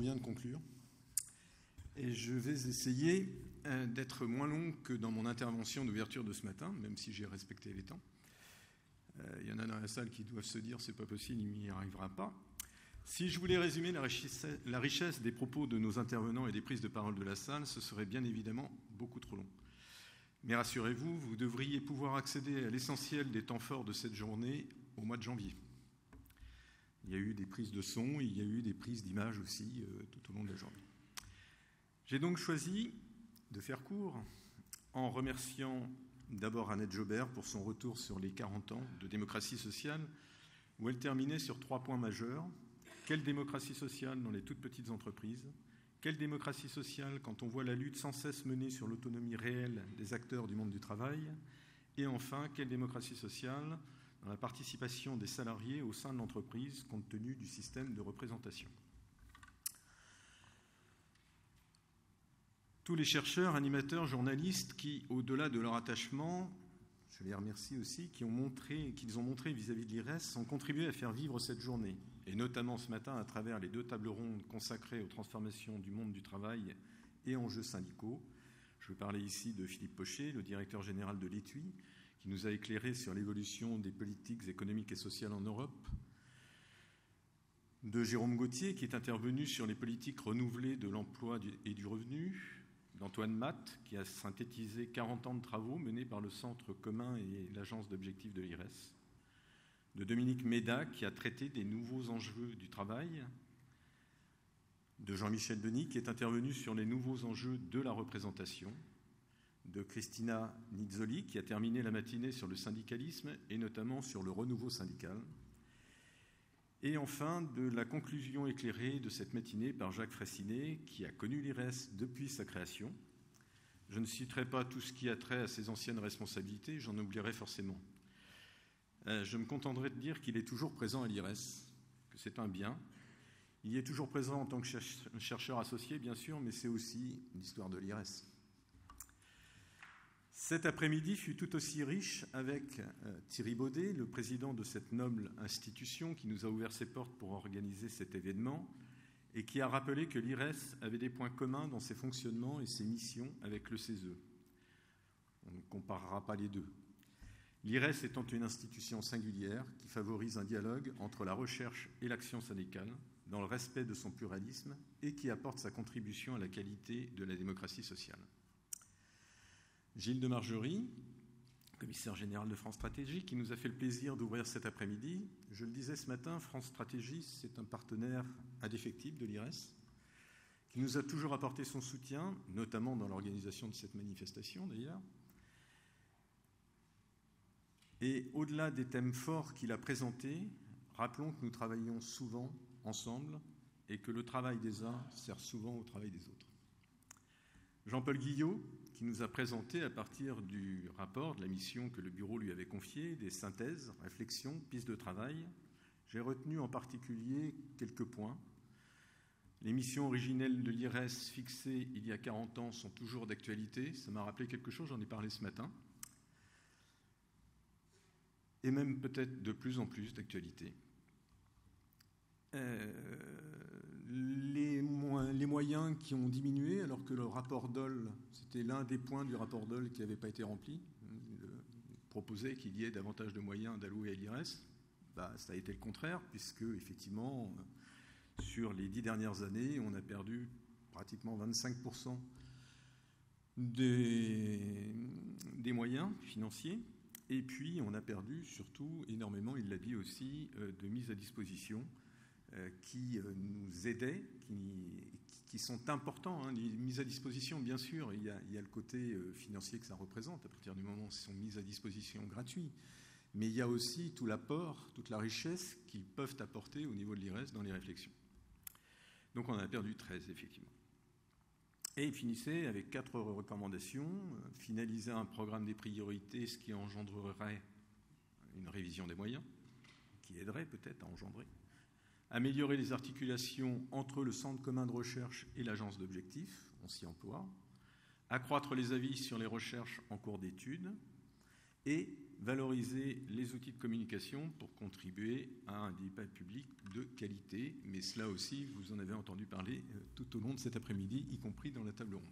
vient de conclure. Et je vais essayer d'être moins long que dans mon intervention d'ouverture de ce matin, même si j'ai respecté les temps. Il y en a dans la salle qui doivent se dire « c'est pas possible, il n'y arrivera pas ». Si je voulais résumer la richesse des propos de nos intervenants et des prises de parole de la salle, ce serait bien évidemment beaucoup trop long. Mais rassurez-vous, vous devriez pouvoir accéder à l'essentiel des temps forts de cette journée au mois de janvier. Il y a eu des prises de son, il y a eu des prises d'images aussi tout au long de la journée. J'ai donc choisi de faire court en remerciant d'abord Annette Jobert pour son retour sur les 40 ans de démocratie sociale, où elle terminait sur 3 points majeurs. Quelle démocratie sociale dans les toutes petites entreprises ? Quelle démocratie sociale quand on voit la lutte sans cesse menée sur l'autonomie réelle des acteurs du monde du travail ? Et enfin, quelle démocratie sociale dans la participation des salariés au sein de l'entreprise compte tenu du système de représentation ? Tous les chercheurs, animateurs, journalistes qui, au-delà de leur attachement, je les remercie aussi, qu'ils ont montré vis-à-vis de l'IRES, ont contribué à faire vivre cette journée, et notamment ce matin à travers les 2 tables rondes consacrées aux transformations du monde du travail et enjeux syndicaux. Je veux parler ici de Philippe Pochet, le directeur général de l'ETUI, qui nous a éclairé sur l'évolution des politiques économiques et sociales en Europe, de Jérôme Gauthier, qui est intervenu sur les politiques renouvelées de l'emploi et du revenu, d'Antoine Matt, qui a synthétisé 40 ans de travaux menés par le Centre commun et l'Agence d'objectifs de l'IRES, de Dominique Méda, qui a traité des nouveaux enjeux du travail, de Jean-Michel Denis, qui est intervenu sur les nouveaux enjeux de la représentation, de Christina Nizzoli, qui a terminé la matinée sur le syndicalisme et notamment sur le renouveau syndical, et enfin de la conclusion éclairée de cette matinée par Jacques Fraissinet, qui a connu l'IRES depuis sa création. Je ne citerai pas tout ce qui a trait à ses anciennes responsabilités, j'en oublierai forcément. Je me contenterai de dire qu'il est toujours présent à l'IRES, que c'est un bien. Il y est toujours présent en tant que chercheur associé, bien sûr, mais c'est aussi l'histoire de l'IRES. Cet après-midi fut tout aussi riche avec Thierry Baudet, le président de cette noble institution qui nous a ouvert ses portes pour organiser cet événement et qui a rappelé que l'IRES avait des points communs dans ses fonctionnements et ses missions avec le CESE. On ne comparera pas les deux. L'IRES étant une institution singulière qui favorise un dialogue entre la recherche et l'action syndicale dans le respect de son pluralisme et qui apporte sa contribution à la qualité de la démocratie sociale. Gilles de Margerie, commissaire général de France Stratégie, qui nous a fait le plaisir d'ouvrir cet après-midi. Je le disais ce matin, France Stratégie, c'est un partenaire indéfectible de l'IRES, qui nous a toujours apporté son soutien, notamment dans l'organisation de cette manifestation d'ailleurs. Et au-delà des thèmes forts qu'il a présentés, rappelons que nous travaillons souvent ensemble et que le travail des uns sert souvent au travail des autres. Jean-Paul Guillot, qui nous a présenté à partir du rapport de la mission que le bureau lui avait confiée, des synthèses, réflexions, pistes de travail. J'ai retenu en particulier quelques points. Les missions originelles de l'IRES fixées il y a 40 ans sont toujours d'actualité. Ça m'a rappelé quelque chose, j'en ai parlé ce matin. Et même peut-être de plus en plus d'actualité. Les moyens qui ont diminué, alors que le rapport Dole, c'était l'un des points du rapport Dole qui n'avait pas été rempli. Il proposait qu'il y ait davantage de moyens d'allouer à l'IRES. Ça a été le contraire, puisque, effectivement, sur les 10 dernières années, on a perdu pratiquement 25% des moyens financiers. Et puis, on a perdu surtout énormément, il l'a dit aussi, de mise à disposition qui nous aidaient, qui sont importants. Les mises à disposition, bien sûr, il y a le côté financier que ça représente à partir du moment où ils sont mis à disposition gratuits. Mais il y a aussi tout l'apport, toute la richesse qu'ils peuvent apporter au niveau de l'IRES dans les réflexions. Donc on en a perdu 13, effectivement. Et il finissait avec 4 recommandations. Finaliser un programme des priorités, ce qui engendrerait une révision des moyens, qui aiderait peut-être à engendrer. Améliorer les articulations entre le Centre commun de recherche et l'Agence d'objectifs, on s'y emploie. Accroître les avis sur les recherches en cours d'études et valoriser les outils de communication pour contribuer à un débat public de qualité. Mais cela aussi, vous en avez entendu parler tout au long de cet après-midi, y compris dans la table ronde.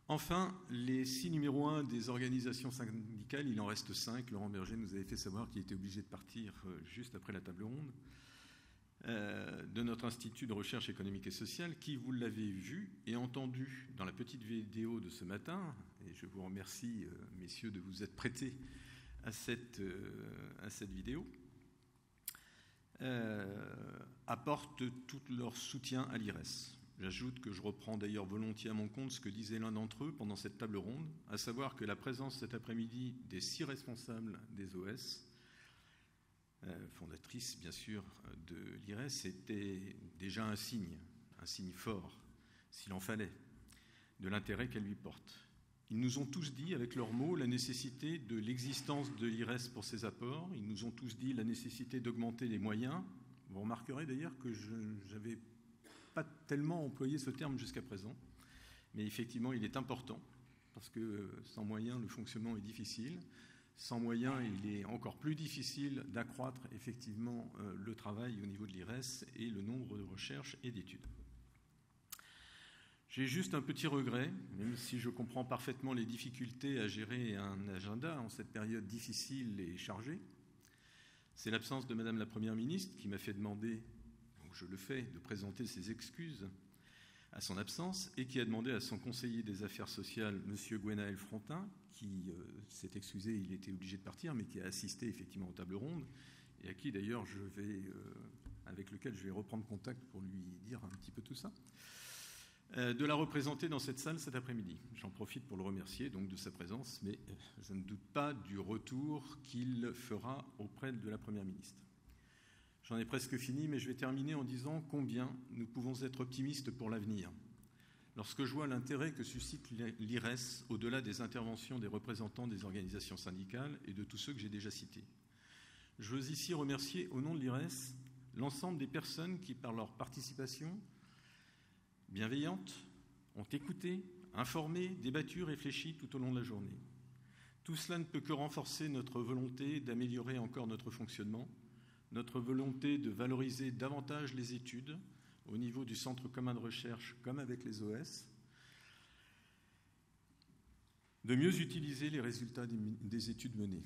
Enfin, les 6 numéros 1 des organisations syndicales, il en reste 5. Laurent Berger nous avait fait savoir qu'il était obligé de partir juste après la table ronde, de notre Institut de recherche économique et sociale, qui, vous l'avez vu et entendu dans la petite vidéo de ce matin, et je vous remercie, messieurs, de vous être prêtés à cette vidéo, apportent tout leur soutien à l'IRES. J'ajoute que je reprends d'ailleurs volontiers à mon compte ce que disait l'un d'entre eux pendant cette table ronde, à savoir que la présence cet après-midi des 6 responsables des OS, fondatrice bien sûr de l'IRES, était déjà un signe fort, s'il en fallait, de l'intérêt qu'elle lui porte. Ils nous ont tous dit, avec leurs mots, la nécessité de l'existence de l'IRES pour ses apports. Ils nous ont tous dit la nécessité d'augmenter les moyens. Vous remarquerez d'ailleurs que je n'avais pas tellement employé ce terme jusqu'à présent, mais effectivement, il est important, parce que sans moyens, le fonctionnement est difficile. Sans moyens, il est encore plus difficile d'accroître effectivement le travail au niveau de l'IRES et le nombre de recherches et d'études. J'ai juste un petit regret, même si je comprends parfaitement les difficultés à gérer un agenda en cette période difficile et chargée. C'est l'absence de Madame la Première ministre qui m'a fait demander, donc je le fais, de présenter ses excuses à son absence et qui a demandé à son conseiller des affaires sociales, M. Gwenaël Frontin, qui s'est excusé, il était obligé de partir, mais qui a assisté effectivement aux tables rondes et à qui d'ailleurs avec lequel je vais reprendre contact pour lui dire un petit peu tout ça, de la représenter dans cette salle cet après-midi. J'en profite pour le remercier donc de sa présence, mais je ne doute pas du retour qu'il fera auprès de la Première ministre. J'en ai presque fini, mais je vais terminer en disant combien nous pouvons être optimistes pour l'avenir. Lorsque je vois l'intérêt que suscite l'IRES au-delà des interventions des représentants des organisations syndicales et de tous ceux que j'ai déjà cités. Je veux ici remercier au nom de l'IRES l'ensemble des personnes qui, par leur participation bienveillante, ont écouté, informé, débattu, réfléchi tout au long de la journée. Tout cela ne peut que renforcer notre volonté d'améliorer encore notre fonctionnement, notre volonté de valoriser davantage les études au niveau du Centre commun de recherche comme avec les OS, de mieux utiliser les résultats des études menées.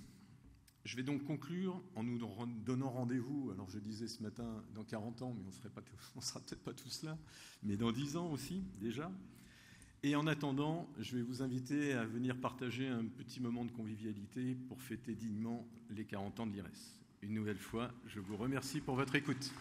Je vais donc conclure en nous donnant rendez-vous, alors je disais ce matin dans 40 ans, mais on ne sera peut-être pas tous là, mais dans 10 ans aussi déjà. Et en attendant, je vais vous inviter à venir partager un petit moment de convivialité pour fêter dignement les 40 ans de l'IRES. Une nouvelle fois, je vous remercie pour votre écoute.